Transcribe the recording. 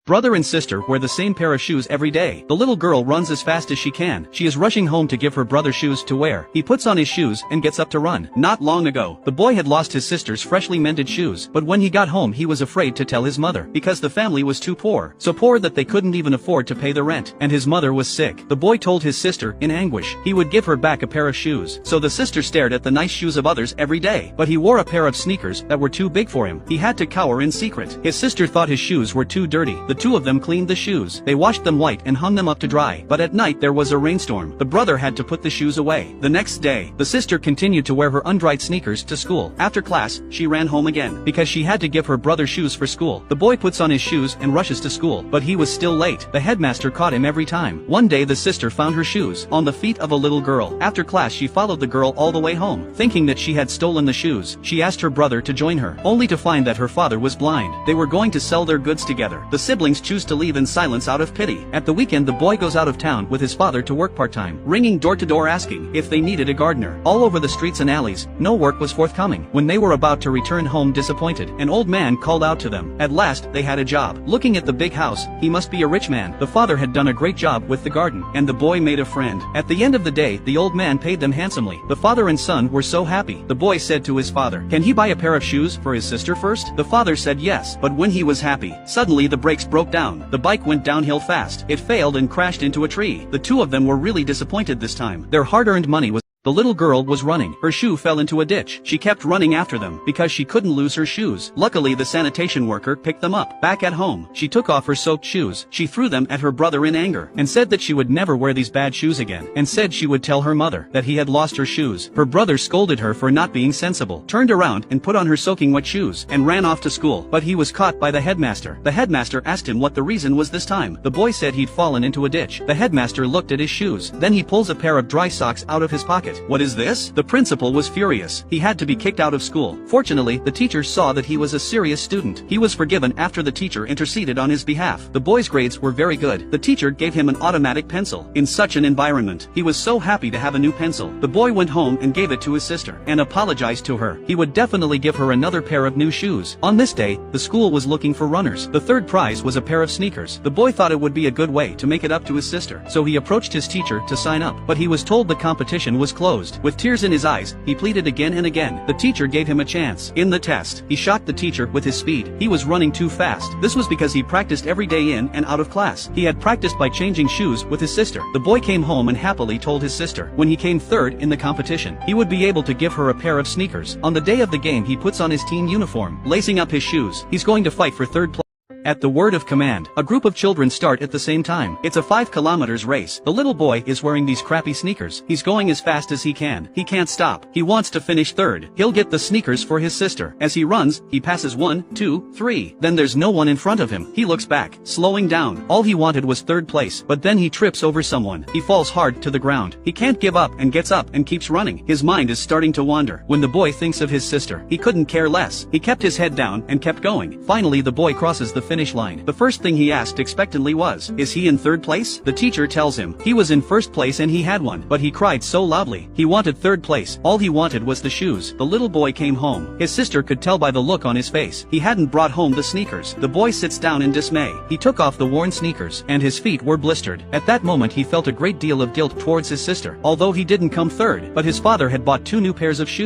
Brother and sister wear the same pair of shoes every day. The little girl runs as fast as she can. She is rushing home to give her brother shoes to wear. He puts on his shoes and gets up to run. Not long ago, the boy had lost his sister's freshly mended shoes, but when he got home he was afraid to tell his mother, because the family was too poor. So poor that they couldn't even afford to pay the rent, and his mother was sick. The boy told his sister, in anguish, he would give her back a pair of shoes. So the sister stared at the nice shoes of others every day, but he wore a pair of sneakers that were too big for him. He had to cower in secret. His sister thought his shoes were too dirty. The two of them cleaned the shoes. They washed them white and hung them up to dry. But at night there was a rainstorm. The brother had to put the shoes away. The next day, the sister continued to wear her undried sneakers to school. After class, she ran home again, because she had to give her brother shoes for school. The boy puts on his shoes and rushes to school, but he was still late. The headmaster caught him every time. One day the sister found her shoes on the feet of a little girl. After class she followed the girl all the way home. Thinking that she had stolen the shoes, she asked her brother to join her, only to find that her father was blind. They were going to sell their goods together. The siblings choose to leave in silence out of pity. At the weekend the boy goes out of town with his father to work part-time, ringing door to door asking if they needed a gardener. All over the streets and alleys, no work was forthcoming. When they were about to return home disappointed, an old man called out to them. At last, they had a job. Looking at the big house, he must be a rich man. The father had done a great job with the garden, and the boy made a friend. At the end of the day, the old man paid them handsomely. The father and son were so happy. The boy said to his father, "Can he buy a pair of shoes for his sister first?" The father said yes, but when he was happy, suddenly the brakes broke down. The bike went downhill fast. It failed and crashed into a tree. The two of them were really disappointed this time. Their hard-earned money was The little girl was running. Her shoe fell into a ditch. She kept running after them, because she couldn't lose her shoes. Luckily the sanitation worker picked them up. Back at home, she took off her soaked shoes. She threw them at her brother in anger, and said that she would never wear these bad shoes again, and said she would tell her mother that he had lost her shoes. Her brother scolded her for not being sensible, turned around and put on her soaking wet shoes, and ran off to school. But he was caught by the headmaster. The headmaster asked him what the reason was this time. The boy said he'd fallen into a ditch. The headmaster looked at his shoes. Then he pulls a pair of dry socks out of his pocket. "What is this?" The principal was furious. He had to be kicked out of school. Fortunately, the teacher saw that he was a serious student. He was forgiven after the teacher interceded on his behalf. The boy's grades were very good. The teacher gave him an automatic pencil. In such an environment, he was so happy to have a new pencil. The boy went home and gave it to his sister, and apologized to her. He would definitely give her another pair of new shoes. On this day, the school was looking for runners. The third prize was a pair of sneakers. The boy thought it would be a good way to make it up to his sister, so he approached his teacher to sign up, but he was told the competition was closed. With tears in his eyes, he pleaded again and again. The teacher gave him a chance. In the test, he shocked the teacher with his speed. He was running too fast. This was because he practiced every day in and out of class. He had practiced by changing shoes with his sister. The boy came home and happily told his sister, when he came third in the competition, he would be able to give her a pair of sneakers. On the day of the game he puts on his team uniform, lacing up his shoes. He's going to fight for third place. At the word of command, a group of children start at the same time. It's a 5 kilometers race. The little boy is wearing these crappy sneakers. He's going as fast as he can. He can't stop. He wants to finish third. He'll get the sneakers for his sister. As he runs, he passes 1, 2, 3. Then there's no one in front of him. He looks back, slowing down. All he wanted was third place, but then he trips over someone. He falls hard to the ground. He can't give up and gets up and keeps running. His mind is starting to wander. When the boy thinks of his sister, he couldn't care less. He kept his head down and kept going. Finally the boy crosses the finish line. The first thing he asked expectantly was, "Is he in third place?" The teacher tells him he was in first place and he had one, but he cried so loudly. He wanted third place. All he wanted was the shoes. The little boy came home. His sister could tell by the look on his face. He hadn't brought home the sneakers. The boy sits down in dismay. He took off the worn sneakers, and his feet were blistered. At that moment he felt a great deal of guilt towards his sister, although he didn't come third, but his father had bought 2 new pairs of shoes.